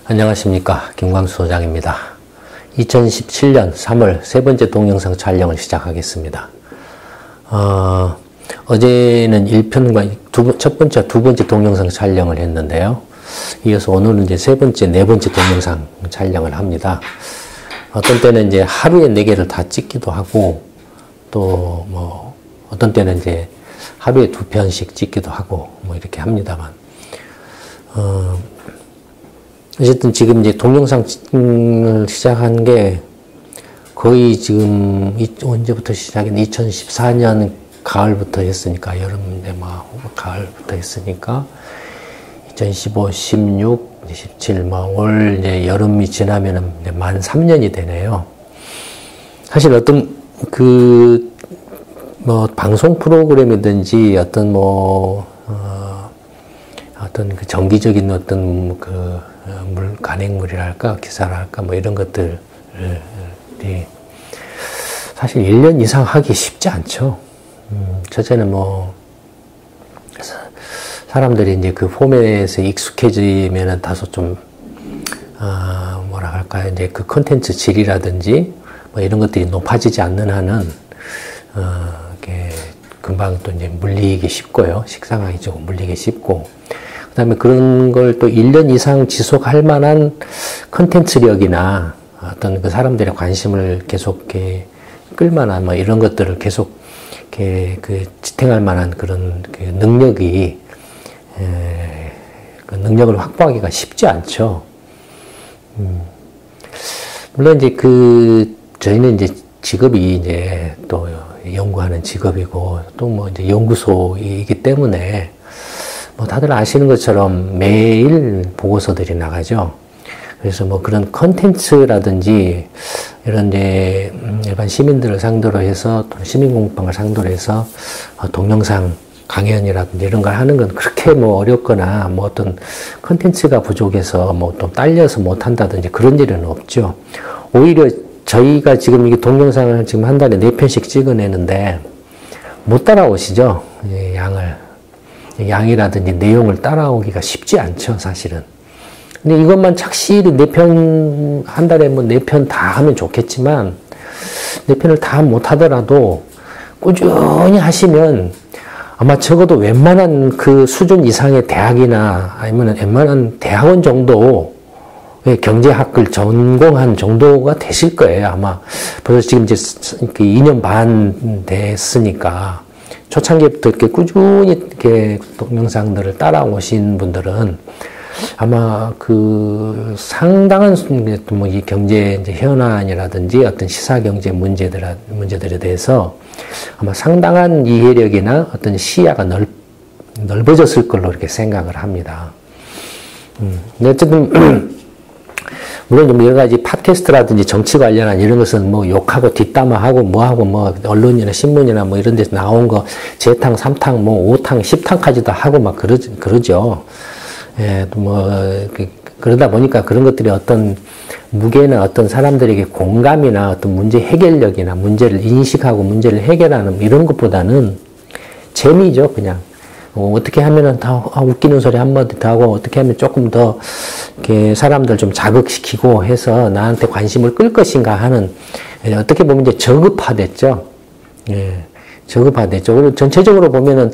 안녕하십니까, 김광수 소장입니다. 2017년 3월 세 번째 동영상 촬영을 시작하겠습니다. 어제는 1편과 첫 번째, 두 번째 동영상 촬영을 했는데요. 이어서 오늘은 이제 세 번째, 네 번째 동영상 촬영을 합니다. 어떤 때는 이제 하루에 4개를 다 찍기도 하고, 또 뭐, 어떤 때는 이제 하루에 2편씩 찍기도 하고, 뭐 이렇게 합니다만, 어쨌든 지금 이제 동영상을 시작한 게 거의 지금 언제부터 시작했나? 2014년 가을부터 했으니까, 여름에 막 가을부터 했으니까 2015, 16, 17, 막 올 이제 여름이 지나면은 이제 만 3년이 되네요. 사실 어떤 뭐 방송 프로그램이든지 어떤 어떤 그 정기적인 어떤 간행물이랄까, 기사랄까, 뭐 이런 것들이 사실 1년 이상 하기 쉽지 않죠. 첫째는 뭐, 사람들이 이제 그 포맷에 익숙해지면은 다소 좀, 뭐라 할까요. 이제 그 콘텐츠 질이라든지, 뭐 이런 것들이 높아지지 않는 한은, 이렇게 금방 또 이제 물리기 쉽고요. 식상하게 조금 물리기 쉽고, 그 다음에 그런 걸 또 1년 이상 지속할 만한 컨텐츠력이나 어떤 그 사람들의 관심을 계속 이렇게 끌만한 뭐 이런 것들을 계속 이렇게 지탱할 만한 그런 그 능력이, 그 능력을 확보하기가 쉽지 않죠. 물론 이제 저희는 이제 직업이 이제 또 연구하는 직업이고 또 뭐 이제 연구소이기 때문에 뭐 다들 아시는 것처럼 매일 보고서들이 나가죠. 그래서 뭐 그런 컨텐츠라든지 이런 이제 일반 시민들을 상대로 해서 또 시민 공부방을 상대로 해서 동영상 강연이라든지 이런 걸 하는 건 그렇게 뭐 어렵거나 뭐 어떤 컨텐츠가 부족해서 뭐 또 딸려서 못 한다든지 그런 일은 없죠. 오히려 저희가 지금 이게 동영상을 지금 한 달에 4편씩 찍어내는데 못 따라오시죠. 양이라든지 내용을 따라오기가 쉽지 않죠, 사실은. 근데 이것만 착실히 4편, 한 달에 뭐 4편 다 하면 좋겠지만, 4편을 다 못 하더라도 꾸준히 하시면 아마 적어도 웬만한 그 수준 이상의 대학이나 아니면 웬만한 대학원 정도의 경제학을 전공한 정도가 되실 거예요, 아마. 벌써 지금 이제 2년 반 됐으니까. 초창기부터 이렇게 꾸준히 이렇게 동영상들을 따라오신 분들은 아마 상당한 뭐 이 경제 이제 현안이라든지 어떤 시사 경제 문제들에 대해서 아마 상당한 이해력이나 어떤 시야가 넓어졌을 걸로 이렇게 생각을 합니다. 근데 어쨌든 물론 좀 여러 가지 팟캐스트라든지 정치 관련한 이런 것은 뭐 욕하고 뒷담화하고 뭐하고 뭐 언론이나 신문이나 뭐 이런 데서 나온 거 재탕, 3탕, 뭐 5탕, 10탕까지도 하고 막 그러죠. 예, 뭐 그러다 보니까 그런 것들이 어떤 무게는 어떤 사람들에게 공감이나 어떤 문제 해결력이나 문제를 인식하고 문제를 해결하는 이런 것보다는 재미죠, 그냥. 어떻게 하면은 더 웃기는 소리 한마디 더 하고 어떻게 하면 조금 더 이렇게 사람들 좀 자극시키고 해서 나한테 관심을 끌 것인가 하는, 어떻게 보면 이제 저급화됐죠. 예, 저급화됐죠. 그리고 전체적으로 보면은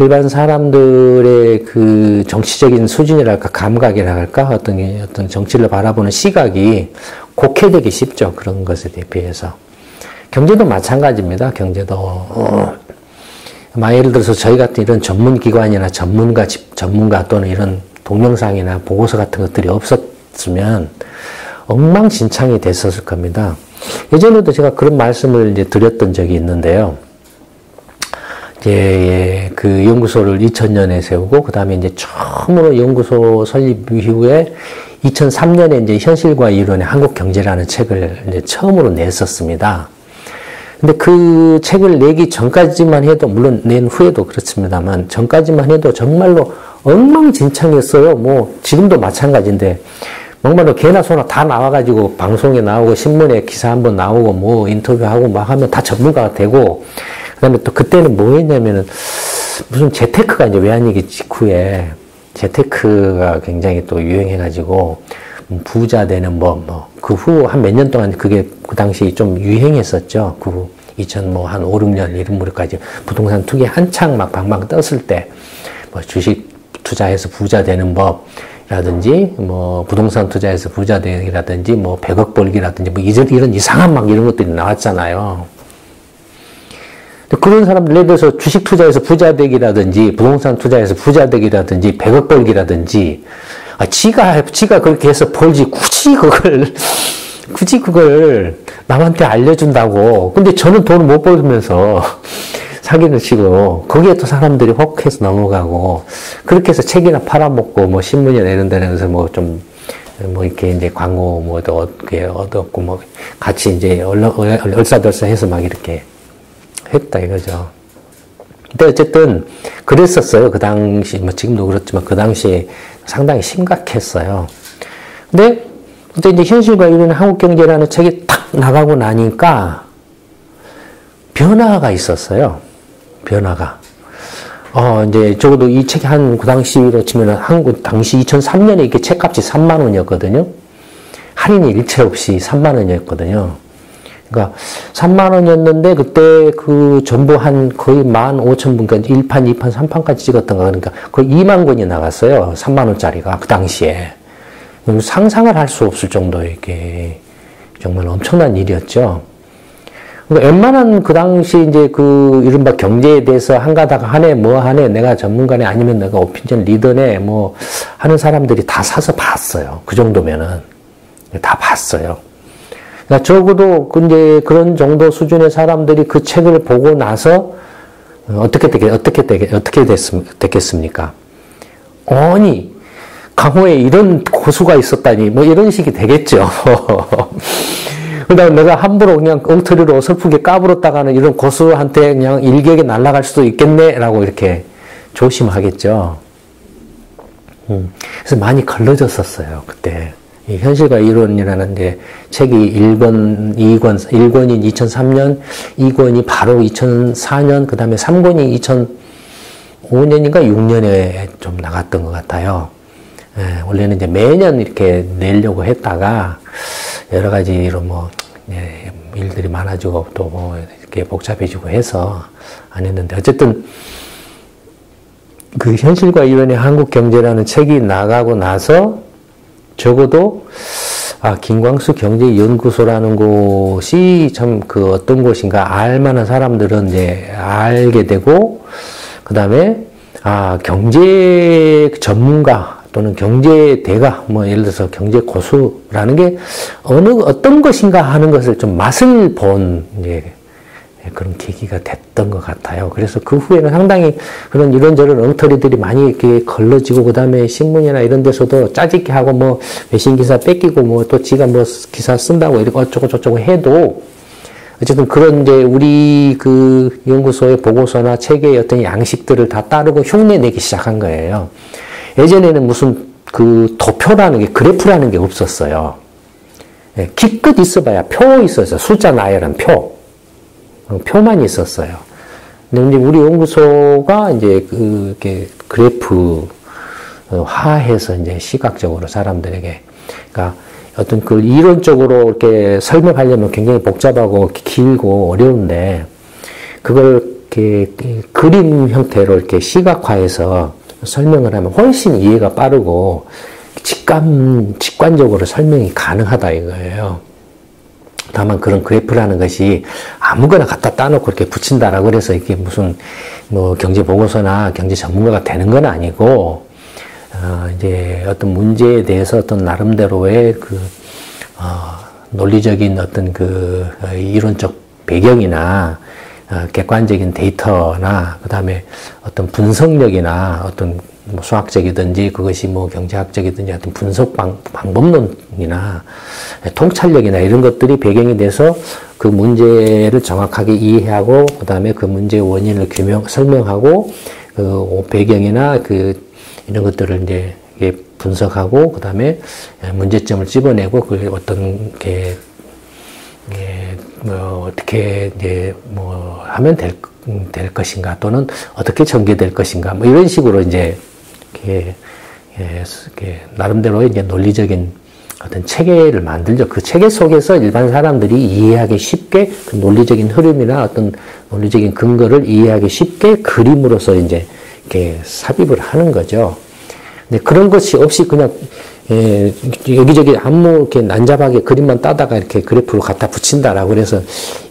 일반 사람들의 그 정치적인 수준이랄까 감각이랄까 어떤 정치를 바라보는 시각이 곡해되기 쉽죠. 그런 것에 비해서. 경제도 마찬가지입니다. 경제도. 예를 들어서 저희 같은 이런 전문기관이나 전문가 또는 이런 동영상이나 보고서 같은 것들이 없었으면 엉망진창이 됐었을 겁니다. 예전에도 제가 그런 말씀을 이제 드렸던 적이 있는데요. 그 연구소를 2000년에 세우고, 그 다음에 이제 처음으로 연구소 설립 이후에 2003년에 이제 현실과 이론의 한국 경제라는 책을 이제 처음으로 냈었습니다. 근데 그 책을 내기 전까지만 해도, 물론 낸 후에도 그렇습니다만, 전까지만 해도 정말로 엉망진창이었어요. 뭐, 지금도 마찬가지인데, 정말로 개나 소나 다 나와가지고, 방송에 나오고, 신문에 기사 한번 나오고, 뭐, 인터뷰하고 막 하면 다 전문가가 되고, 그 다음에 또 그때는 뭐 했냐면은, 무슨 재테크가 이제 외환위기 직후에, 재테크가 굉장히 또 유행해가지고 부자 되는 그 후 한 몇 년 동안 그게 그 당시 좀 유행했었죠. 그 후 2000 뭐 한 5, 6년 이런 무렵까지 부동산 투기 한창 막 방방 떴을 때 뭐 주식 투자해서 부자 되는 법이라든지 뭐 부동산 투자해서 부자 되기라든지 뭐 100억 벌기라든지 뭐 이런 이상한 막 이런 것들이 나왔잖아요. 그런 사람들, 예를 들어서 주식 투자해서 부자 되기라든지, 부동산 투자해서 부자 되기라든지, 100억 벌기라든지, 지가 그렇게 해서 벌지, 굳이 그걸 남한테 알려준다고. 근데 저는 돈을 못 벌면서 사기를 치고, 거기에 또 사람들이 혹해서 넘어가고, 그렇게 해서 책이나 팔아먹고, 뭐 신문이나 이런 데서 뭐 좀, 뭐 이렇게 이제 광고 뭐 얻었고, 뭐 같이 이제 얼싸덜싸 해서 막 이렇게 했다 이거죠. 근데 어쨌든 그랬었어요. 그 당시 뭐 지금도 그렇지만 그 당시에 상당히 심각했어요. 근데 이제 현실과 이루는 한국 경제라는 책이 탁 나가고 나니까 변화가 있었어요. 변화가. 이제 적어도 이 책이 그 당시로 치면 한국 당시 2003년에 이게 책값이 3만 원이었거든요. 할인이 일체 없이 3만 원이었거든요. 그러니까 3만 원이었는데 그때 그 전부 한 거의 15,000분까지 1판, 2판, 3판까지 찍었던 거 그러니까 거의 2만 권이 나갔어요. 3만 원짜리가 그 당시에. 상상을 할 수 없을 정도의 이게 정말 엄청난 일이었죠. 그러니까 웬만한 그 당시 이제 그 이른바 경제에 대해서 한가닥 하네 뭐 하네 내가 전문가네 아니면 내가 오피니언 리더네 뭐 하는 사람들이 다 사서 봤어요. 그 정도면은 다 봤어요. 그러니까 적어도 이제 그런 정도 수준의 사람들이 그 책을 보고 나서 어떻게 됐겠습니까? 아니 강호에 이런 고수가 있었다니 뭐 이런 식이 되겠죠. 그다음에 내가 함부로 그냥 엉터리로 어설프게 까불었다가는 이런 고수한테 그냥 일격에 날아갈 수도 있겠네라고 이렇게 조심하겠죠. 그래서 많이 걸러졌었어요 그때. 이 현실과 이론이라는 이제 책이 1권인 2003년, 2권이 바로 2004년, 그 다음에 3권이 2005년인가 6년에 좀 나갔던 것 같아요. 원래는 이제 매년 이렇게 내려고 했다가 여러 가지로 뭐 일들이 많아지고 또 뭐 이렇게 복잡해지고 해서 안 했는데 어쨌든 그 현실과 이론의 한국 경제라는 책이 나가고 나서 적어도 김광수 경제연구소라는 곳이 참 그 어떤 곳인가 알만한 사람들은 이제 알게 되고 그 다음에 경제 전문가 또는 경제 대가 뭐 예를 들어서 경제 고수라는 게 어떤 것인가 하는 것을 좀 맛을 본 이제 그런 계기가 됐던 것 같아요. 그래서 그 후에는 상당히 그런 이런저런 엉터리들이 많이 이렇게 걸러지고, 그 다음에 신문이나 이런 데서도 짜집기 하고, 뭐, 외신 기사 뺏기고, 뭐, 또 지가 뭐, 기사 쓴다고 이렇게 어쩌고저쩌고 해도, 어쨌든 그런 이제 우리 그 연구소의 보고서나 책의 어떤 양식들을 다 따르고 흉내 내기 시작한 거예요. 예전에는 무슨 그 도표라는 게, 그래프라는 게 없었어요. 기껏 있어봐야 표 있었어요. 숫자 나열한 표. 표만 있었어요. 근데 우리 연구소가 이제 이렇게 그래프 화해서 이제 시각적으로 사람들에게, 그러니까 어떤 그 이론적으로 이렇게 설명하려면 굉장히 복잡하고 길고 어려운데, 그걸 이렇게 그림 형태로 이렇게 시각화해서 설명을 하면 훨씬 이해가 빠르고 직관적으로 설명이 가능하다 이거예요. 다만 그런 그래프라는 것이 아무거나 갖다 따놓고 이렇게 붙인다라고 해서 이게 무슨 뭐 경제 보고서나 경제 전문가가 되는 건 아니고, 이제 어떤 문제에 대해서 어떤 나름대로의 논리적인 어떤 이론적 배경이나 객관적인 데이터나 그 다음에 어떤 분석력이나 어떤 뭐 수학적이든지 그것이 뭐 경제학적이든지 어떤 분석 방법론이나 통찰력이나 이런 것들이 배경이 돼서 그 문제를 정확하게 이해하고 그 다음에 그 문제의 원인을 설명하고 그 배경이나 이런 것들을 이제 분석하고 그 다음에 문제점을 집어내고 그 어떤 뭐 어떻게 이제 뭐 하면 될 것인가 또는 어떻게 전개될 것인가 뭐 이런 식으로 이제 이렇게 이렇게 나름대로 이제 논리적인 어떤 체계를 만들죠. 그 체계 속에서 일반 사람들이 이해하기 쉽게 그 논리적인 흐름이나 어떤 논리적인 근거를 이해하기 쉽게 그림으로서 이제 이렇게 삽입을 하는 거죠. 근데 그런 것이 없이 그냥 여기저기 아무 이렇게 난잡하게 그림만 따다가 이렇게 그래프로 갖다 붙인다라고 그래서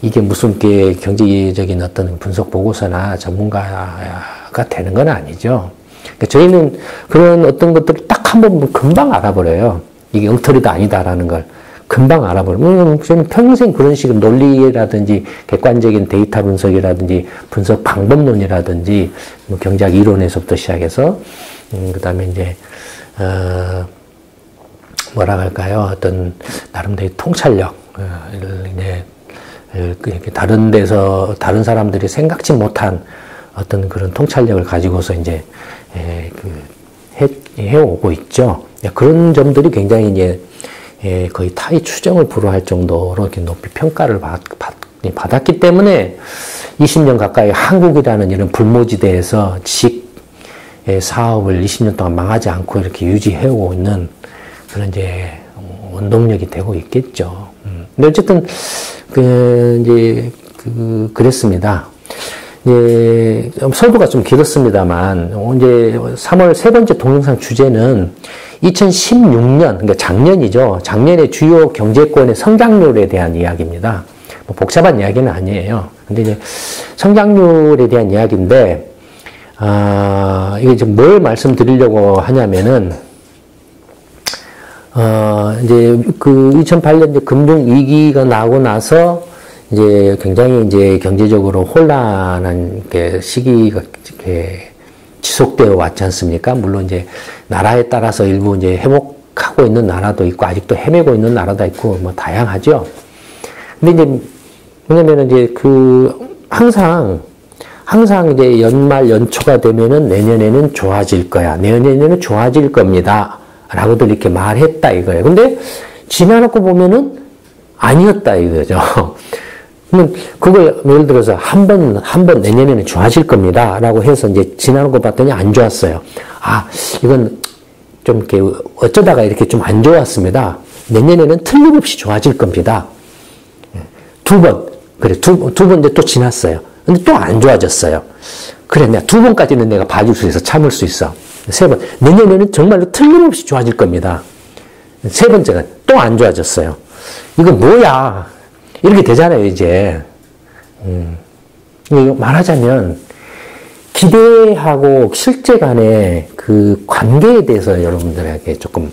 이게 무슨 게 경제적인 어떤 분석 보고서나 전문가가 되는 건 아니죠. 그러니까 저희는 그런 어떤 것들을 딱 한 번 보면 금방 알아버려요. 이게 엉터리도 아니다라는 걸 금방 알아버려요. 저는 평생 그런 식의 논리라든지 객관적인 데이터 분석이라든지 분석 방법론이라든지 뭐 경제학 이론에서부터 시작해서 그 다음에 이제 뭐라 할까요? 어떤 나름대로 통찰력, 이제 다른 데서 다른 사람들이 생각지 못한 어떤 그런 통찰력을 가지고서 이제 해오고 있죠. 그런 점들이 굉장히 이제 거의 타의 추정을 불허할 정도로 이렇게 높이 평가를 받았기 때문에 20년 가까이 한국이라는 이런 불모지대에서 지식 사업을 20년 동안 망하지 않고 이렇게 유지해오고 있는 그런 이제 원동력이 되고 있겠죠. 근데 어쨌든 그랬습니다. 예, 설부가 좀 길었습니다만 이제 3월 세 번째 동영상 주제는 2016년, 그러니까 작년이죠. 작년의 주요 경제권의 성장률에 대한 이야기입니다. 뭐 복잡한 이야기는 아니에요. 근데 이제 성장률에 대한 이야기인데, 이게 지금 뭘 말씀드리려고 하냐면은, 이제 그 2008년 이제 금융위기가 나고 나서 이제 굉장히 이제 경제적으로 혼란한 시기가 이렇게 지속되어 왔지 않습니까? 물론 이제 나라에 따라서 일부 이제 회복하고 있는 나라도 있고 아직도 헤매고 있는 나라도 있고 뭐 다양하죠. 근데 이제 뭐냐면은 이제 항상 이제 연말 연초가 되면은 내년에는 좋아질 거야. 내년에는 좋아질 겁니다. 라고들 이렇게 말했다 이거예요. 근데 지나놓고 보면은 아니었다 이거죠. 그러면 그걸 예를 들어서 한 번 내년에는 좋아질 겁니다. 라고 해서 이제 지나놓고 봤더니 안 좋았어요. 이건 좀 이렇게 어쩌다가 이렇게 좀 안 좋았습니다. 내년에는 틀림없이 좋아질 겁니다. 두 번 이제 또 지났어요. 근데 또 안 좋아졌어요. 그래, 내가 두 번까지는 내가 봐줄 수 있어. 참을 수 있어. 세 번, 내년에는 정말로 틀림없이 좋아질 겁니다. 세 번째가 또 안 좋아졌어요. 이건 뭐야? 이렇게 되잖아요, 이제. 말하자면, 기대하고 실제 간의 그 관계에 대해서 여러분들에게 조금,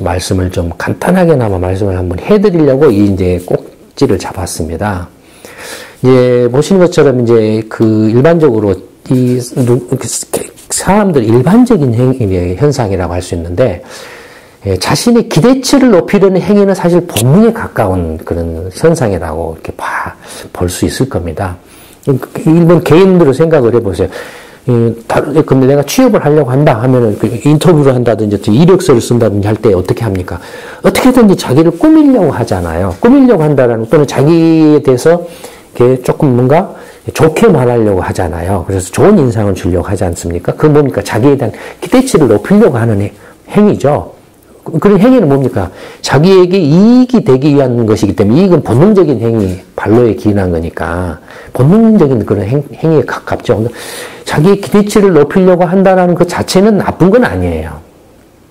말씀을 좀 간단하게나마 말씀을 한번 해드리려고 이제 꼭지를 잡았습니다. 이제, 보시는 것처럼 이제 일반적으로 사람들 일반적인 현상이라고 할 수 있는데, 자신의 기대치를 높이려는 행위는 사실 본능에 가까운 그런 현상이라고 이렇게 볼 수 있을 겁니다. 일본 개인으로 생각을 해보세요. 근데 내가 취업을 하려고 한다 하면은 인터뷰를 한다든지 이력서를 쓴다든지 할 때 어떻게 합니까? 어떻게든지 자기를 꾸미려고 하잖아요. 꾸미려고 한다라는 또는 자기에 대해서 이렇게 조금 뭔가 좋게 말하려고 하잖아요. 그래서 좋은 인상을 주려고 하지 않습니까? 그건 뭡니까? 자기에 대한 기대치를 높이려고 하는 행위죠. 그런 행위는 뭡니까? 자기에게 이익이 되기 위한 것이기 때문에 이익은 본능적인 행위, 반로에 기인한 거니까 본능적인 그런 행위에 가깝죠. 자기의 기대치를 높이려고 한다는 그 자체는 나쁜 건 아니에요.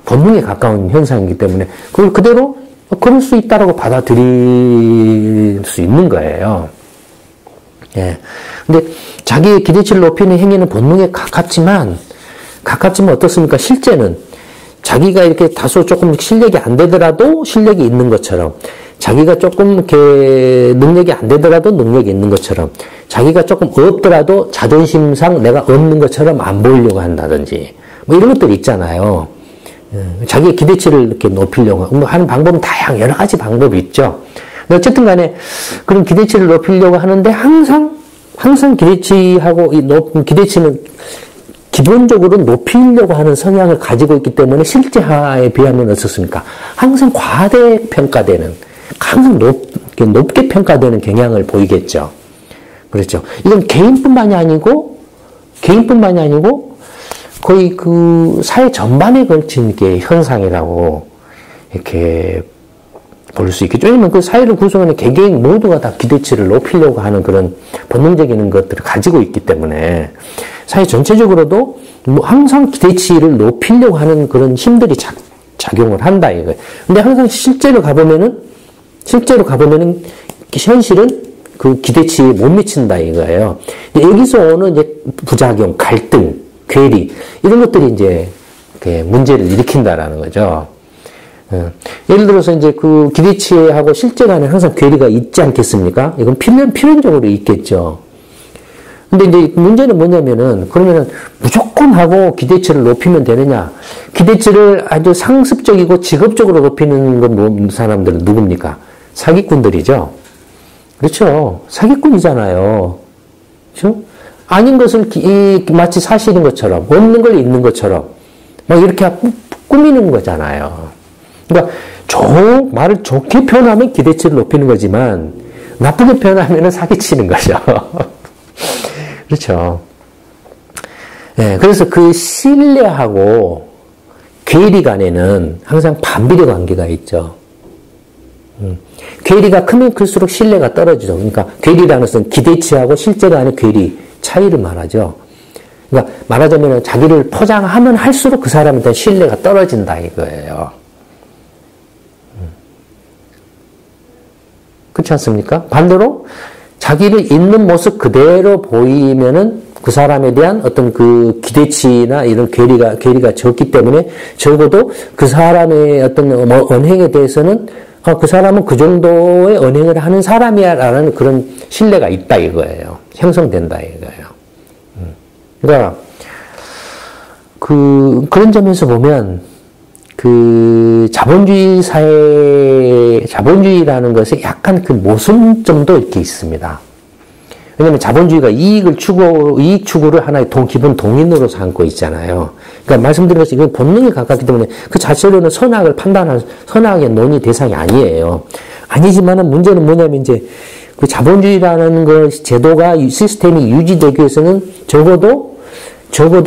본능에 가까운 현상이기 때문에 그걸 그대로 그럴 수 있다라고 받아들일 수 있는 거예요. 예. 근데 자기의 기대치를 높이는 행위는 본능에 가깝지만 어떻습니까? 실제는 자기가 이렇게 다소 조금 실력이 안 되더라도 실력이 있는 것처럼, 자기가 조금 이렇게 능력이 안 되더라도 능력이 있는 것처럼, 자기가 조금 없더라도 자존심상 내가 없는 것처럼 안 보이려고 한다든지, 뭐 이런 것들이 있잖아요. 자기의 기대치를 이렇게 높이려고 하는 방법은 여러 가지 방법이 있죠. 근데 어쨌든 간에 그런 기대치를 높이려고 하는데 항상 기대치하고 이 높은 기대치는 기본적으로 높이려고 하는 성향을 가지고 있기 때문에 실제하에 비하면 어떻습니까? 항상 과대평가되는, 항상 높게 평가되는 경향을 보이겠죠. 그렇죠. 이건 개인뿐만이 아니고 거의 그 사회 전반에 걸친 게 현상이라고 이렇게 볼 수 있겠죠. 왜냐면 그 사회를 구성하는 개개인 모두가 다 기대치를 높이려고 하는 그런 본능적인 것들을 가지고 있기 때문에 사회 전체적으로도 뭐 항상 기대치를 높이려고 하는 그런 힘들이 작용을 한다 이거예요. 근데 항상 실제로 가보면은 현실은 그 기대치에 못 미친다 이거예요. 여기서 오는 이제 부작용, 갈등, 괴리 이런 것들이 이제 문제를 일으킨다라는 거죠. 예를 들어서 이제 그 기대치하고 실제 간에 항상 괴리가 있지 않겠습니까? 이건 필연적으로 있겠죠. 근데 이제 문제는 뭐냐면은, 그러면은 무조건 하고 기대치를 높이면 되느냐? 기대치를 아주 상습적이고 직업적으로 높이는 건 사람들은 누굽니까? 사기꾼들이죠. 그렇죠. 사기꾼이잖아요. 그렇죠? 아닌 것을 마치 사실인 것처럼, 없는 걸 있는 것처럼, 막 이렇게 꾸미는 거잖아요. 그러니까 말을 좋게 표현하면 기대치를 높이는 거지만 나쁘게 표현하면 사기치는 거죠. 그렇죠. 네, 그래서 그 신뢰하고 괴리 간에는 항상 반비례 관계가 있죠. 괴리가 크면 클수록 신뢰가 떨어지죠. 그러니까 괴리라는 것은 기대치하고 실제 간의 괴리 차이를 말하죠. 그러니까 말하자면 자기를 포장하면 할수록 그 사람에 대한 신뢰가 떨어진다 이거예요. 그렇지 않습니까? 반대로 자기를 있는 모습 그대로 보이면은 그 사람에 대한 어떤 그 기대치나 이런 괴리가 적기 때문에 적어도 그 사람의 어떤 언행에 대해서는 그 사람은 그 정도의 언행을 하는 사람이야 라는 그런 신뢰가 있다 이거예요. 형성된다 이거예요. 그러니까 그런 점에서 보면 그 자본주의라는 것에 약간 그 모순점도 이렇게 있습니다. 왜냐하면 자본주의가 이익 추구를 하나의 기본 동인으로 삼고 있잖아요. 그러니까 말씀드린 것이 이건 본능에 가깝기 때문에 그 자체로는 선악을 판단할 선악의 논의 대상이 아니에요. 아니지만은 문제는 뭐냐면 이제 그 자본주의라는 그 제도가 시스템이 유지되기 위해서는 적어도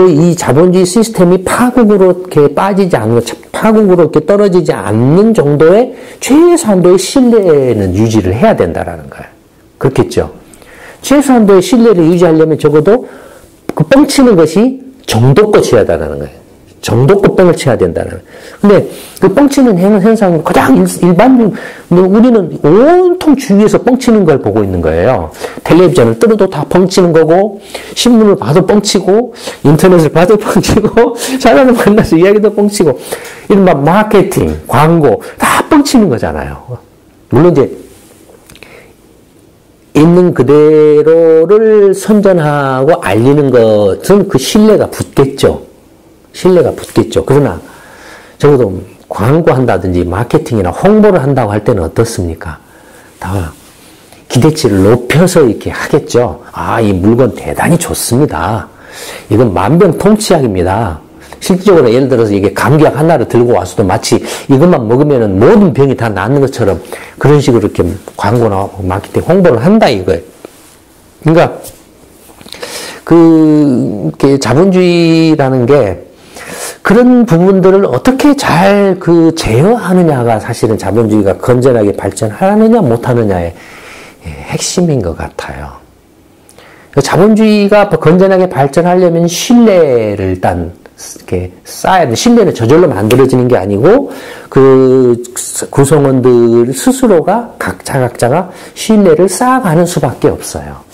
이 자본주의 시스템이 파국으로 이렇게 빠지지 않는, 파국으로 이렇게 떨어지지 않는 정도의 최소한도의 신뢰는 유지를 해야 된다라는 거예요. 그렇겠죠? 최소한도의 신뢰를 유지하려면 적어도 그 뻥치는 것이 정도껏 쳐야 된다는 거예요. 정도껏 뻥을 쳐야 된다는 거예요. 근데 그 뻥치는 현상은 가장 우리는 온통 주위에서 뻥치는 걸 보고 있는 거예요. 텔레비전을 들어도 다 뻥치는 거고, 신문을 봐도 뻥치고, 인터넷을 봐도 뻥치고, 사람을 만나서 이야기도 뻥치고, 이른바 마케팅, 광고, 다 뻥치는 거잖아요. 물론 이제, 있는 그대로를 선전하고 알리는 것은 그 신뢰가 붙겠죠. 그러나 적어도 광고한다든지 마케팅이나 홍보를 한다고 할 때는 어떻습니까? 다 기대치를 높여서 이렇게 하겠죠. 이 물건 대단히 좋습니다. 이건 만병통치약입니다. 실질적으로 예를 들어서 이게 감기약 하나를 들고 와서도 마치 이것만 먹으면 모든 병이 다 낫는 것처럼 그런 식으로 이렇게 광고나 마케팅 홍보를 한다 이거예요. 그러니까 자본주의라는 게 그런 부분들을 어떻게 잘 제어하느냐가 사실은 자본주의가 건전하게 발전하느냐 못하느냐의 핵심인 것 같아요. 자본주의가 건전하게 발전하려면 신뢰를 일단 이렇게 쌓아야 돼. 신뢰는 저절로 만들어지는 게 아니고 그 구성원들 스스로가 각자가 신뢰를 쌓아가는 수밖에 없어요.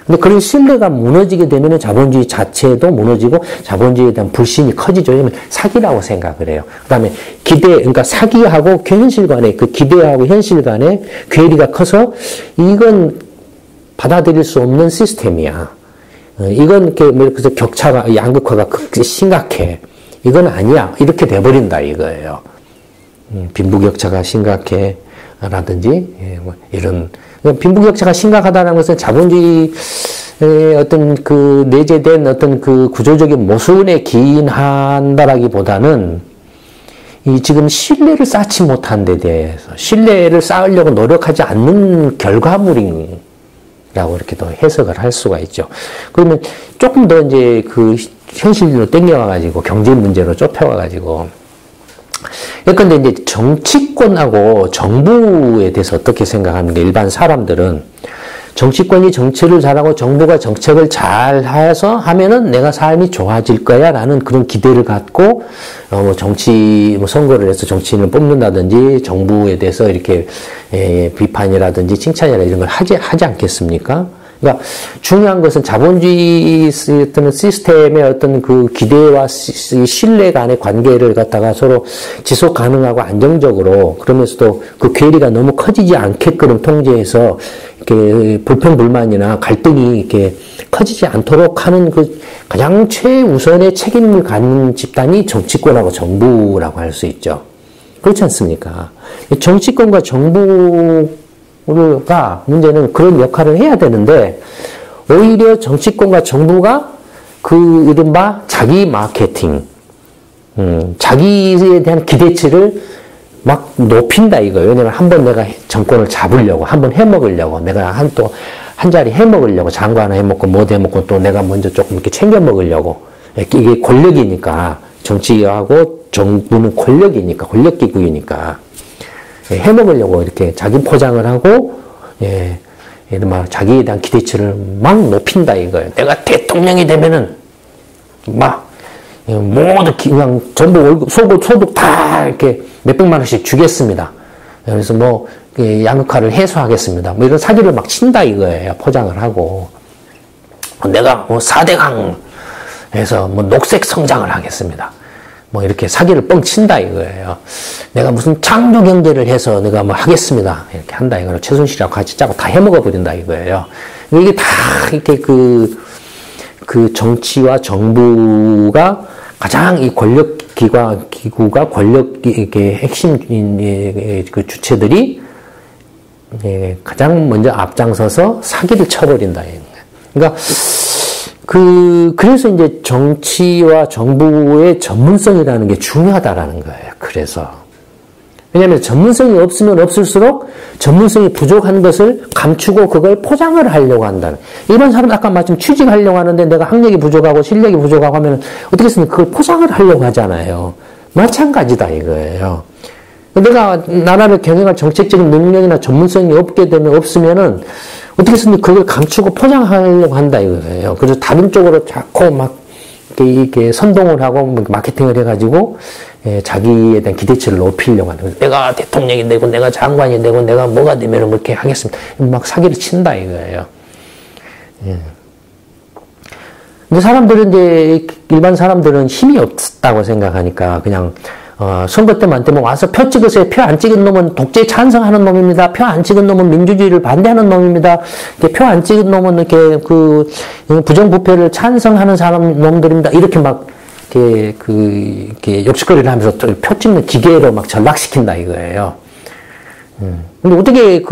근데 그런 신뢰가 무너지게 되면 자본주의 자체도 무너지고 자본주의에 대한 불신이 커지죠. 왜냐면 사기라고 생각을 해요. 그 다음에 그러니까 사기하고 현실 간의 그 기대하고 현실 간의 괴리가 커서 이건 받아들일 수 없는 시스템이야. 이건 그래서 격차가, 양극화가 심각해. 이건 아니야. 이렇게 돼버린다 이거예요. 빈부격차가 심각해. 라든지, 이런. 빈부격차가 심각하다는 것은 자본주의의 어떤 내재된 어떤 구조적인 모순에 기인한다라기보다는 지금 신뢰를 쌓지 못한 데 대해서 신뢰를 쌓으려고 노력하지 않는 결과물이라고 이렇게 또 해석을 할 수가 있죠. 그러면 조금 더 이제 현실로 땡겨와가지고 경제 문제로 좁혀와가지고. 그런데 이제 정치권하고 정부에 대해서 어떻게 생각하는가? 일반 사람들은 정치권이 정치를 잘하고 정부가 정책을 잘 해서 하면은 내가 삶이 좋아질 거야 라는 그런 기대를 갖고 뭐 정치 뭐 선거를 해서 정치인을 뽑는다든지 정부에 대해서 이렇게 비판이라든지 칭찬이라 이런 걸 하지 않겠습니까? 그러니까 중요한 것은 자본주의 어떤 시스템의 어떤 그 기대와 신뢰 간의 관계를 갖다가 서로 지속 가능하고 안정적으로 그러면서도 그 괴리가 너무 커지지 않게끔 통제해서 이렇게 불평불만이나 갈등이 이렇게 커지지 않도록 하는 그 가장 최우선의 책임을 갖는 집단이 정치권하고 정부라고 할 수 있죠. 그렇지 않습니까? 정치권과 정부가 문제는 그런 역할을 해야 되는데 오히려 정치권과 정부가 그 이른바 자기 마케팅, 자기에 대한 기대치를 막 높인다 이거예요. 왜냐면 한번 내가 정권을 잡으려고, 한번 해먹으려고, 내가 한 자리 해먹으려고, 장관 하나 해먹고, 뭐도 해먹고, 또 내가 먼저 조금 이렇게 챙겨 먹으려고. 이게 권력이니까, 정치하고 정부는 권력이니까, 권력기구이니까, 해먹으려고 이렇게 자기 포장을 하고, 막 자기에 대한 기대치를 막 높인다 이거예요. 내가 대통령이 되면은, 막, 모두 그냥 전부 월급, 소득 다 이렇게 몇백만 원씩 주겠습니다. 그래서 뭐, 양극화를 해소하겠습니다. 뭐 이런 사기를 막 친다 이거예요. 포장을 하고. 내가 뭐 4대강 해서 뭐 녹색 성장을 하겠습니다. 뭐 이렇게 사기를 뻥 친다 이거예요. 내가 무슨 창조 경제를 해서 내가 뭐 하겠습니다. 이렇게 한다 이거를 최순실하고 같이 짜고 다 해먹어 버린다 이거예요. 이게 다 이렇게 그 정치와 정부가 가장 이 기구가 권력, 이렇게 핵심인 그 주체들이 가장 먼저 앞장서서 사기를 쳐버린다. 그러니까, 그래서 이제 정치와 정부의 전문성이라는 게 중요하다라는 거예요. 그래서. 왜냐하면 전문성이 없으면 없을수록 전문성이 부족한 것을 감추고 그걸 포장을 하려고 한다는. 일반 사람은 아까 마침 취직하려고 하는데 내가 학력이 부족하고 실력이 부족하고 하면 어떻게 했으면 그걸 포장을 하려고 하잖아요. 마찬가지다 이거예요. 내가 나라를 경영할 정책적인 능력이나 전문성이 없으면은 어떻게 했으면 그걸 감추고 포장하려고 한다 이거예요. 그래서 다른 쪽으로 자꾸 막 이렇게 선동을 하고 마케팅을 해가지고 자기에 대한 기대치를 높이려고 하는 거예요. 내가 대통령이 되고 내가 장관이 되고 내가 뭐가 되면 그렇게 하겠습니다. 막 사기를 친다 이거예요. 근데 사람들은 이제 일반 사람들은 힘이 없다고 생각하니까 그냥 선거 때만 되면 와서 표 찍으세요. 표 안 찍은 놈은 독재에 찬성하는 놈입니다. 표 안 찍은 놈은 민주주의를 반대하는 놈입니다. 표 안 찍은 놈은 이렇게 부정부패를 찬성하는 놈들입니다. 이렇게 막 이렇게 욕심거리를 하면서 표 찍는 기계로 막 전락시킨다 이거예요. 근데 어떻게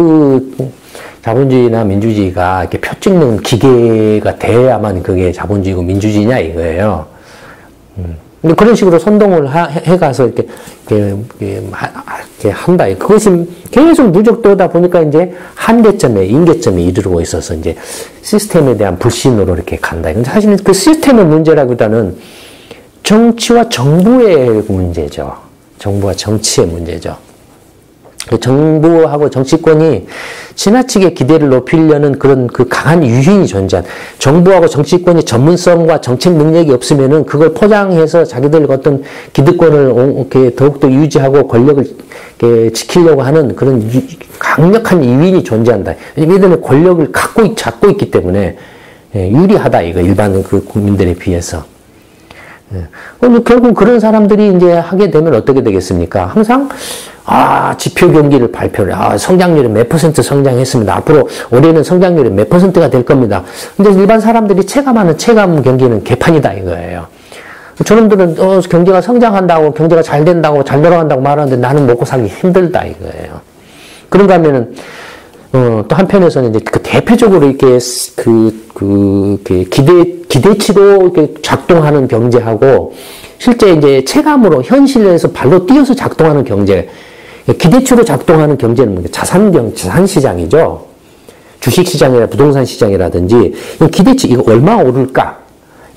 자본주의나 민주주의가 이렇게 표 찍는 기계가 돼야만 그게 자본주의고 민주주의냐 이거예요. 근데 그런 식으로 선동을 해가서 이렇게 한다. 그것이 계속 누적되다 보니까 이제 임계점에 이르고 있어서 이제 시스템에 대한 불신으로 이렇게 간다. 근데 사실은 그 시스템의 문제라기보다는 정치와 정부의 문제죠. 정부와 정치의 문제죠. 정부하고 정치권이 지나치게 기대를 높이려는 그런 강한 유인이 존재한, 정부하고 정치권이 전문성과 정책 능력이 없으면은 그걸 포장해서 자기들 어떤 기득권을 이렇게 더욱더 유지하고 권력을 이렇게 지키려고 하는 그런 강력한 유인이 존재한다. 얘들은 권력을 잡고 있기 때문에 유리하다 이거 일반 국민들에 비해서. 결국 그런 사람들이 이제 하게 되면 어떻게 되겠습니까? 항상 지표 경기를 발표를, 성장률이 몇 % 성장했습니다. 앞으로 올해는 성장률이 몇 %가 될 겁니다. 근데 일반 사람들이 체감하는 체감 경기는 개판이다 이거예요. 저놈들은 경제가 성장한다고, 경제가 잘 된다고, 잘 돌아간다고 말하는데 나는 먹고 살기 힘들다 이거예요. 그런가 하면은 또 한편에서는 이제 대표적으로 이렇게 기대치로 이렇게 작동하는 경제하고 실제 이제 체감으로 현실에서 발로 뛰어서 작동하는 경제, 기대치로 작동하는 경제는 뭐 자산시장이죠. 주식시장이나 부동산 시장이라든지 기대치 이거 얼마 오를까?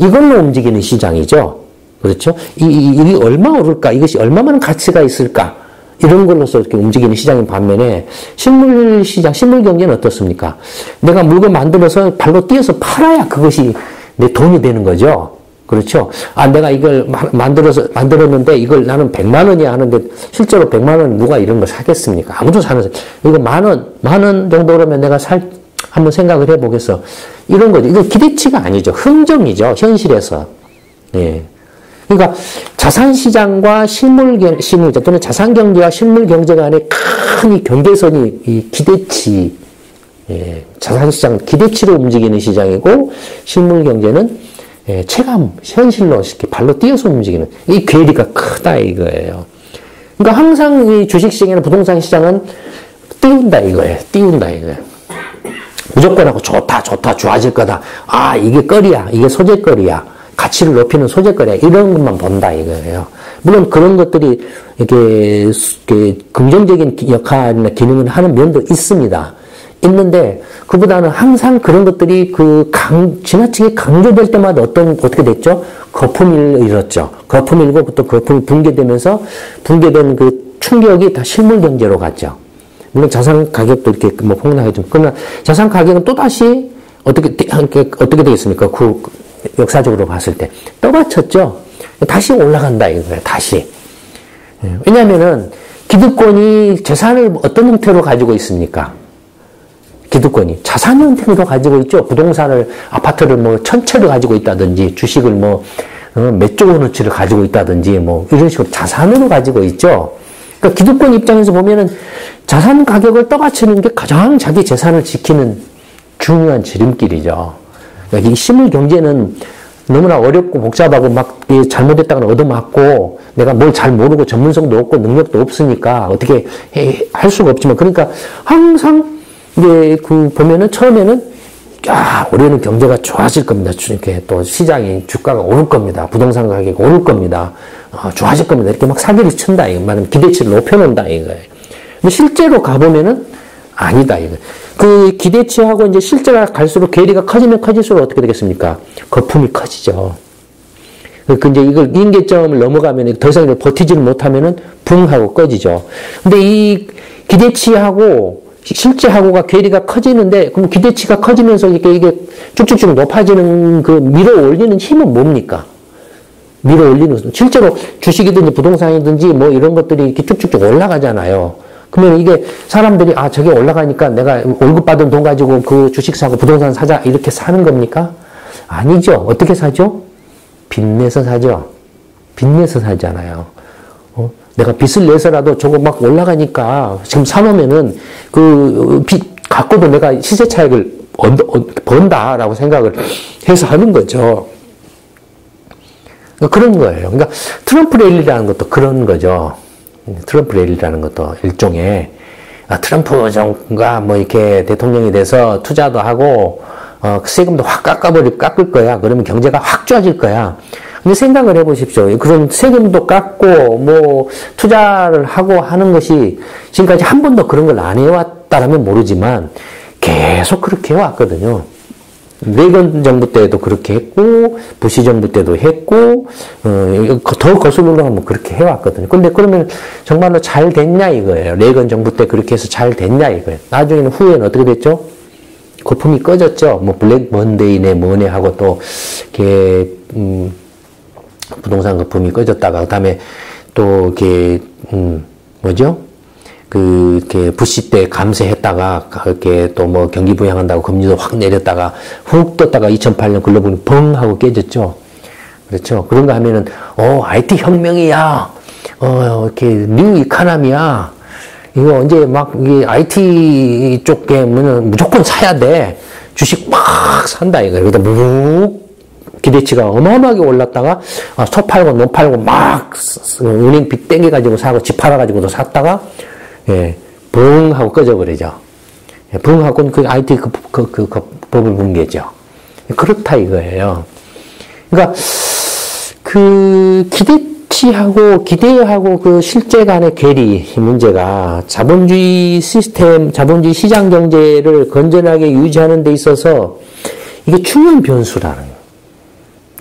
이걸로 움직이는 시장이죠. 그렇죠? 이게 얼마 오를까? 이것이 얼마만한 가치가 있을까? 이런 걸로서 이렇게 움직이는 시장인 반면에 실물 시장, 실물 경제는 어떻습니까? 내가 물건 만들어서 발로 뛰어서 팔아야 그것이 내 돈이 되는 거죠. 그렇죠? 아, 내가 이걸 만들었는데 이걸 나는 100만 원이야 하는데 실제로 100만 원 누가 이런 걸 사겠습니까? 아무도 사는, 이거 만 원 정도 그러면 내가 한번 생각을 해보겠어. 이런 거죠. 이거 기대치가 아니죠. 흥정이죠. 현실에서. 예. 그러니까 자산시장과 실물경제 또는 자산경제와 실물경제 간의 큰 이 경계선이 이 기대치, 예, 자산시장 기대치로 움직이는 시장이고 실물경제는 예, 체감, 현실로 이렇게 발로 뛰어서 움직이는 이 괴리가 크다 이거예요. 그러니까 항상 이 주식시장이나 부동산 시장은 띄운다 이거예요. 띄운다 이거예요. 무조건 하고 좋다, 좋아질 거다. 아, 이게 거리야. 이게 소재거리야. 가치를 높이는 소재거리야. 이런 것만 본다 이거예요. 물론 그런 것들이 이렇게 긍정적인 역할이나 기능을 하는 면도 있습니다. 있는데 그보다는 항상 그런 것들이 지나치게 강조될 때마다 어떻게 됐죠? 거품을 일었죠. 거품을 일고 또 거품이 붕괴되면서 붕괴된 그 충격이 다 실물 경제로 갔죠. 물론 자산 가격도 이렇게 뭐 폭락해 좀. 그러나 자산 가격은 또 다시 어떻게 되겠습니까? 역사적으로 봤을 때 떠받쳤죠. 다시 올라간다 이거예요. 다시. 왜냐하면은 기득권이 재산을 어떤 형태로 가지고 있습니까? 기득권이 자산 형태로 가지고 있죠. 부동산을 아파트를 뭐 1000채를 가지고 있다든지 주식을 뭐 몇 조 원어치를 가지고 있다든지 뭐 이런 식으로 자산으로 가지고 있죠. 그러니까 기득권 입장에서 보면은 자산 가격을 떠받치는 게 가장 자기 재산을 지키는 중요한 지름길이죠. 그러니까 이 실물 경제는 너무나 어렵고 복잡하고 막 잘못했다가 얻어맞고 내가 뭘 잘 모르고 전문성도 없고 능력도 없으니까 어떻게 할 수가 없지만 그러니까 항상 이제 보면은 처음에는 올해는 경제가 좋아질 겁니다. 이렇게 또 시장이 주가가 오를 겁니다. 부동산 가격이 오를 겁니다. 좋아질 겁니다. 이렇게 막 사기를 친다. 말하면 기대치를 높여놓는다 이거예요. 근데 실제로 가보면은 아니다 이거. 그 기대치하고 이제 실제가 갈수록 괴리가 커지면 커질수록 어떻게 되겠습니까? 거품이 커지죠. 이제 이걸 임계점을 넘어가면 더 이상 버티지를 못하면은 붕 하고 꺼지죠. 근데 이 기대치하고 실제하고가 괴리가 커지는데 그럼 기대치가 커지면서 이게 쭉쭉쭉 높아지는 그 밀어 올리는 힘은 뭡니까? 밀어 올리는 실제로 주식이든지 부동산이든지 뭐 이런 것들이 이렇게 쭉쭉쭉 올라가잖아요. 그러면 이게 사람들이 저게 올라가니까 내가 월급 받은 돈 가지고 그 주식 사고 부동산 사자 이렇게 사는 겁니까? 아니죠. 어떻게 사죠? 빚내서 사죠. 빚내서 사잖아요. 내가 빚을 내서라도 저거 막 올라가니까 지금 사놓으면은 그 빚 갖고도 내가 시세 차익을 번다라고 생각을 해서 하는 거죠. 그런 거예요. 그러니까 트럼프 랠리라는 것도 그런 거죠. 트럼프 랠리라는 것도 일종의 트럼프 정부가 뭐 이렇게 대통령이 돼서 투자도 하고 세금도 확 깎을 거야. 그러면 경제가 확 좋아질 거야. 근데 생각을 해보십시오. 그런 세금도 깎고 뭐 투자를 하고 하는 것이 지금까지 한 번도 그런 걸 안 해왔다라면 모르지만 계속 그렇게 해왔거든요. 레이건 정부 때도 그렇게 했고 부시 정부 때도 했고 더 거슬러 올라가면 그렇게 해왔거든요. 근데 그러면 정말로 잘 됐냐 이거예요. 레이건 정부 때 그렇게 해서 잘 됐냐 이거예요. 나중에는 후에는 어떻게 됐죠? 거품이 꺼졌죠. 뭐 블랙 먼데이네 뭐네 하고 또 이렇게 부동산 거품이 꺼졌다가 그다음에 또 이렇게 이렇게 부시 때 감세했다가 그렇게 또 뭐 경기 부양한다고 금리도 확 내렸다가 훅 떴다가 2008년 글로벌이 벙 하고 깨졌죠. 그렇죠. 그런가 하면은 IT 혁명이야. 이렇게 뉴 이카노미야. 이거 언제 막 이게 IT 쪽에는 무조건 사야 돼. 주식 막 산다 이거. 여기다 묵 기대치가 어마어마하게 올랐다가 소 팔고 노 팔고 막 은행 빚 땡겨가지고 사고 집 팔아가지고도 샀다가 붕 하고 꺼져버리죠. 붕 하고는 그 IT 법을 붕괴죠. 그렇다 이거예요. 그러니까 그 기대치하고 기대하고 그 실제 간의 괴리 문제가 자본주의 시스템, 자본주의 시장 경제를 건전하게 유지하는 데 있어서 이게 중요한 변수라는 거예요.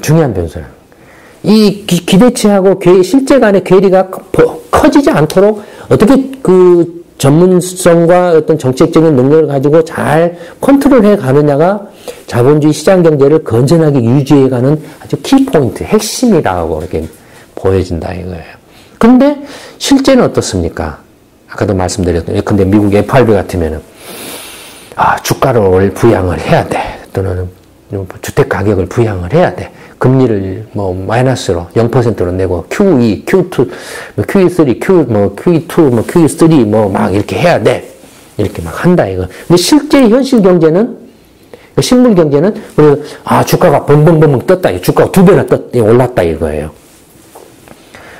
중요한 변수라. 이 기대치하고 실제 간의 괴리가 커지지 않도록 어떻게 그 전문성과 어떤 정책적인 능력을 가지고 잘 컨트롤해 가느냐가 자본주의 시장 경제를 건전하게 유지해가는 아주 키포인트, 핵심이라고 이렇게 보여진다 이거예요. 근데 실제는 어떻습니까? 아까도 말씀드렸던, 근데 미국 FRB 같으면은, 주가를 부양을 해야 돼. 또는 주택 가격을 부양을 해야 돼. 금리를 마이너스로 0%로 내고 QE, Q2, QE3, QE2, QE3 막 이렇게 해야 돼. 이렇게 막 한다 이거. 근데 실제 현실 경제는, 실물 경제는 주가가 벙벙벙벙 떴다. 주가가 2배나 올랐다 이거예요.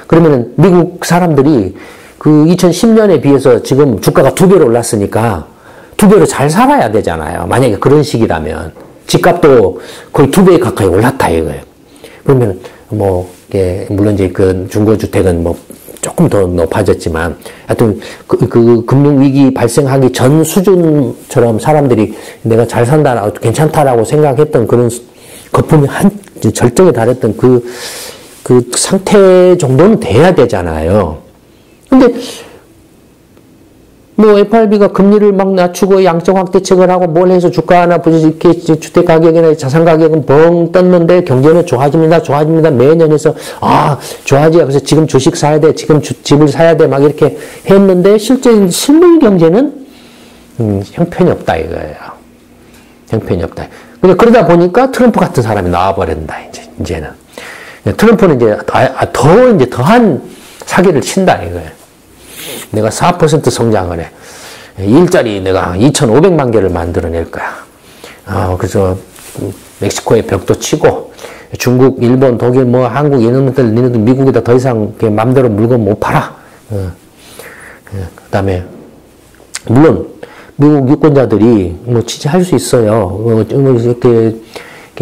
그러면은 미국 사람들이 그 2010년에 비해서 지금 주가가 2배로 올랐으니까 2배로 잘 살아야 되잖아요. 만약에 그런 식이라면. 집값도 거의 2배 가까이 올랐다 이거예요. 그러면 물론 이제 그 중고주택은 조금 더 높아졌지만, 하여튼 그 금융위기 발생하기 전 수준처럼 사람들이 내가 잘 산다, 괜찮다라고 생각했던 그런 거품이 절정에 달했던 그 상태 정도는 돼야 되잖아요. 근데 FRB가 금리를 막 낮추고 양적 확대책을 하고 뭘 해서 주가나 이렇게 주택 가격이나 자산 가격은 벙 떴는데 경제는 좋아집니다. 매년 해서 좋아지야. 그래서 지금 주식 사야 돼. 지금 집을 사야 돼. 막 이렇게 했는데 실제 실물 경제는 형편이 없다 이거예요. 형편이 없다. 근데 그러다 보니까 트럼프 같은 사람이 나와버린다 이제는. 트럼프는 이제 더한 사기를 친다 이거예요. 내가 4% 성장을 해. 일자리 내가 2,500만 개를 만들어낼 거야. 그래서 멕시코에 벽도 치고 중국, 일본, 독일, 한국 니네들 미국에다 더 이상 맘대로 물건 못 팔아. 그다음에 물론 미국 유권자들이 취재할 수 있어요. 이렇게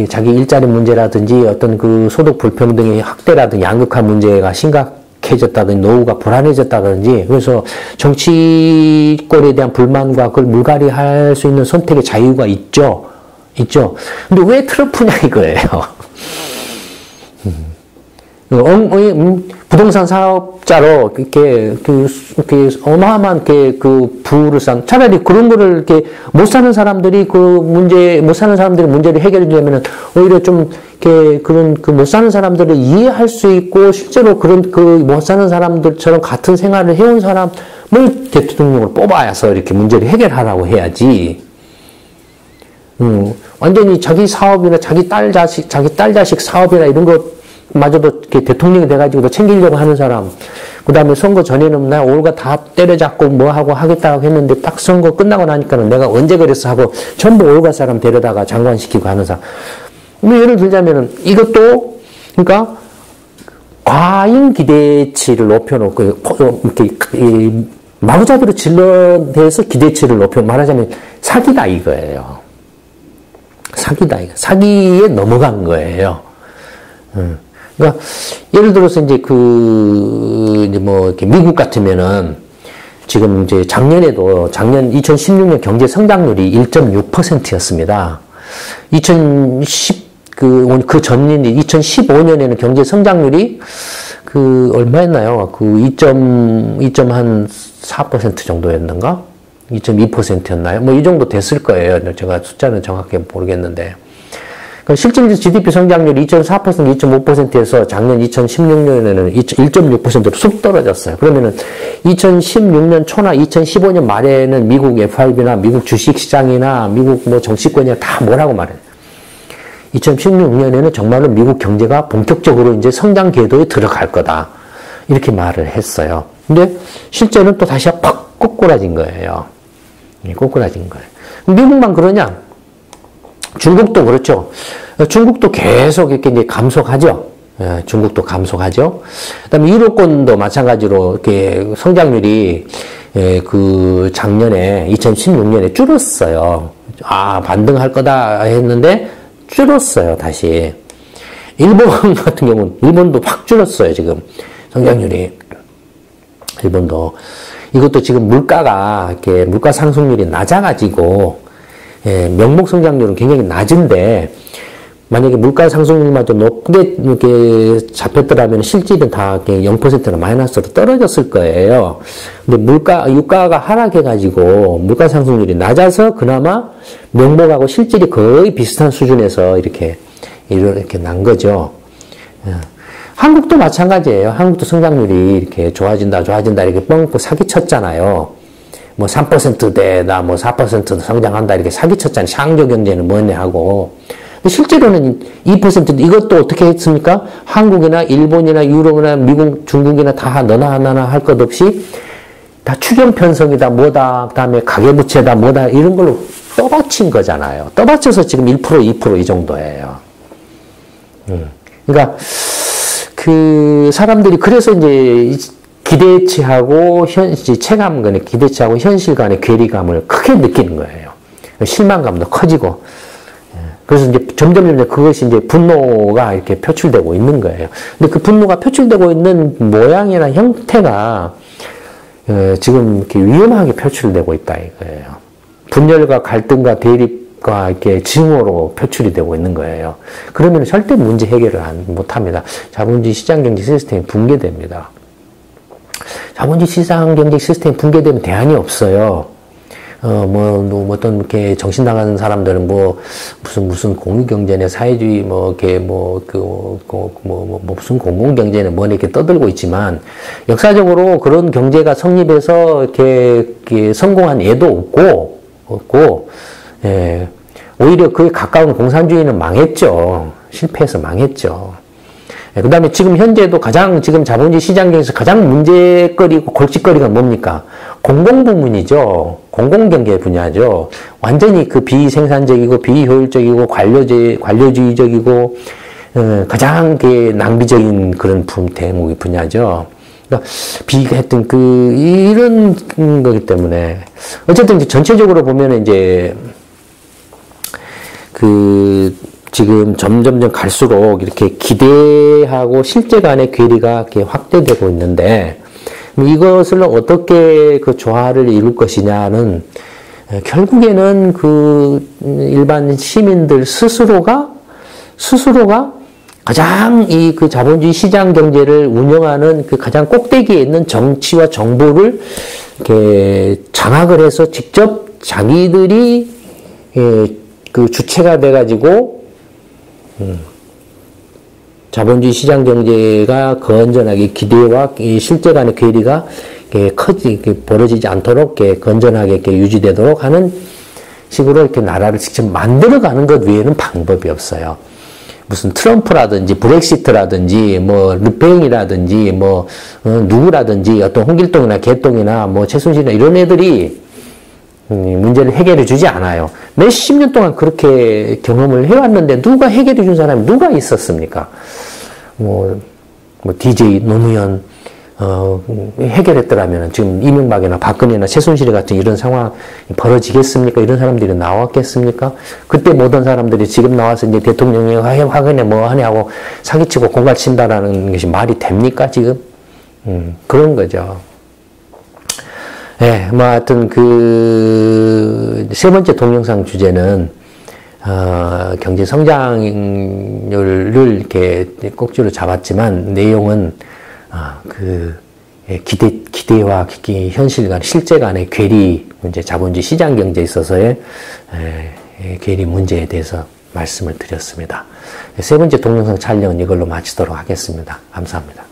자기 일자리 문제라든지 어떤 그 소득 불평등의 확대라든지 양극화 문제가 심각해졌다든지 노후가 불안해졌다든지 그래서 정치권에 대한 불만과 그걸 물갈이할 수 있는 선택의 자유가 있죠. 근데 왜 트럼프냐 이거예요. 부동산 사업자로 이렇게 어마어마한 그 부를 쌓은 차라리 그런 거를 이렇게 못 사는 사람들이 못 사는 사람들의 문제를 해결해 주려면은 오히려 좀 이렇게 그런 못 사는 사람들을 이해할 수 있고 실제로 그런 못 사는 사람들처럼 같은 생활을 해온 사람을 대통령으로 뽑아서 이렇게 문제를 해결하라고 해야지. 완전히 자기 사업이나 자기 딸 자식 사업이나 이런 거 마저도 이렇게 대통령이 돼가지고 챙기려고 하는 사람. 그 다음에 선거 전에는 나 올가 다 때려잡고 하고 하겠다고 했는데 딱 선거 끝나고 나니까는 내가 언제 그랬어 하고 전부 올가 사람 데려다가 장관시키고 하는 사람. 예를 들자면은 이것도, 그러니까, 과잉 기대치를 높여놓고, 이렇게, 마구잡이로 질러대서 기대치를 말하자면 사기다 이거예요. 사기에 넘어간 거예요. 그러니까 예를 들어서 이렇게 미국 같으면은 지금 작년 2016년 경제 성장률이 1.6%였습니다. 그 전년이 2015년에는 경제 성장률이 얼마였나요? 2.4% 정도였는가? 2.2%였나요? 이 정도 됐을 거예요. 제가 숫자는 정확히 모르겠는데. 실질 GDP 성장률이 2.4%, 2.5%에서 작년 2016년에는 1.6%로 쑥 떨어졌어요. 그러면은 2016년 초나 2015년 말에는 미국 FRB나 미국 주식시장이나 미국 정치권이나 다 뭐라고 말해요? 2016년에는 정말로 미국 경제가 본격적으로 이제 성장 궤도에 들어갈 거다. 이렇게 말을 했어요. 근데 실제는 또 다시 팍 꼬꾸라진 거예요. 꼬꾸라진 거예요. 미국만 그러냐? 중국도 그렇죠. 중국도 계속 이렇게 이제 감속하죠. 중국도 감속하죠. 그다음에 유럽권도 마찬가지로 이렇게 성장률이 작년에 2016년에 줄었어요. 반등할 거다 했는데 줄었어요, 다시. 일본 같은 경우는 일본도 확 줄었어요, 지금 성장률이. 일본도 이것도 지금 물가 상승률이 낮아가지고 명목 성장률은 굉장히 낮은데 만약에 물가 상승률마저 높게 이렇게 잡혔더라면 실질은 다 0%나 마이너스로 떨어졌을 거예요. 근데 유가가 하락해가지고 물가 상승률이 낮아서 그나마 명목하고 실질이 거의 비슷한 수준에서 이렇게 난 거죠. 한국도 마찬가지예요. 한국도 성장률이 이렇게 좋아진다 이렇게 뻥뻥 사기쳤잖아요. 뭐 3%대다, 뭐 4% 성장한다 이렇게 사기쳤잖아요. 상조 경제는 뭐네 하고. 실제로는 2% 이것도 어떻게 했습니까? 한국이나 일본이나 유럽이나 미국, 중국이나 다 너나 하나 할 것 없이 다 추경 편성이다 뭐다 그다음에 가계부채다 뭐다 이런 걸로 떠받친 거잖아요. 떠받쳐서 지금 1% 2% 이 정도예요. 그러니까 그 사람들이 그래서 이제 기대치하고 기대치하고 현실 간의 괴리감을 크게 느끼는 거예요. 실망감도 커지고. 그래서 이제 점점 그것이 이제 분노가 이렇게 표출되고 있는 거예요. 근데 그 분노가 표출되고 있는 모양이나 형태가 지금 이렇게 위험하게 표출되고 있다 이거예요. 분열과 갈등과 대립과 이렇게 징후로 표출이 되고 있는 거예요. 그러면 절대 문제 해결을 못합니다. 자본주의 시장 경제 시스템이 붕괴됩니다. 자본주의 시장 경제 시스템이 붕괴되면 대안이 없어요. 어떤, 이렇게 정신 나가는 사람들은 무슨 공유경제네, 사회주의, 무슨 공공경제네, 이렇게 떠들고 있지만, 역사적으로 그런 경제가 성립해서, 이렇게 성공한 예도 없고, 예, 오히려 그에 가까운 공산주의는 망했죠. 실패해서 망했죠. 그 다음에 지금 현재도 지금 자본주의 시장경제에서 가장 문제거리고 골칫거리가 뭡니까? 공공부문이죠. 공공경제 분야죠. 완전히 그 비생산적이고 비효율적이고 관료주의적이고, 가장 낭비적인 그런 대목의 분야죠. 그러니까 이런 거기 때문에. 어쨌든 전체적으로 보면 이제, 지금 점점점 갈수록 이렇게 기대하고 실제 간의 괴리가 이렇게 확대되고 있는데, 이것을 어떻게 그 조화를 이룰 것이냐는, 결국에는 일반 시민들 스스로가 가장 그 자본주의 시장 경제를 운영하는 그 가장 꼭대기에 있는 정치와 정부를 이렇게 장악을 해서 직접 자기들이 그 주체가 돼가지고, 자본주의 시장 경제가 건전하게 기대와 실제 간의 괴리가 벌어지지 않도록 건전하게 유지되도록 하는 식으로 이렇게 나라를 직접 만들어가는 것 외에는 방법이 없어요. 무슨 트럼프라든지 브렉시트라든지 르페인이라든지 누구라든지 어떤 홍길동이나 개똥이나 최순실이나 이런 애들이 문제를 해결해 주지 않아요. 몇십 년 동안 그렇게 경험을 해왔는데 누가 해결해 준 사람이 누가 있었습니까? DJ 노무현 해결했더라면 지금 이명박이나 박근혜나 최순실 같은 이런 상황이 벌어지겠습니까? 이런 사람들이 나왔겠습니까? 그때 모든 사람들이 지금 나와서 이제 대통령이 화근에 뭐 하냐고 사기치고 공갈친다라는 것이 말이 됩니까? 지금? 그런 거죠. 예, 하여튼 세 번째 동영상 주제는, 경제 성장률을 이렇게 꼭지로 잡았지만, 내용은, 기대와 현실 간, 실제 간의 괴리 문제, 자본주의 시장 경제에 있어서의, 괴리 문제에 대해서 말씀을 드렸습니다. 세 번째 동영상 촬영은 이걸로 마치도록 하겠습니다. 감사합니다.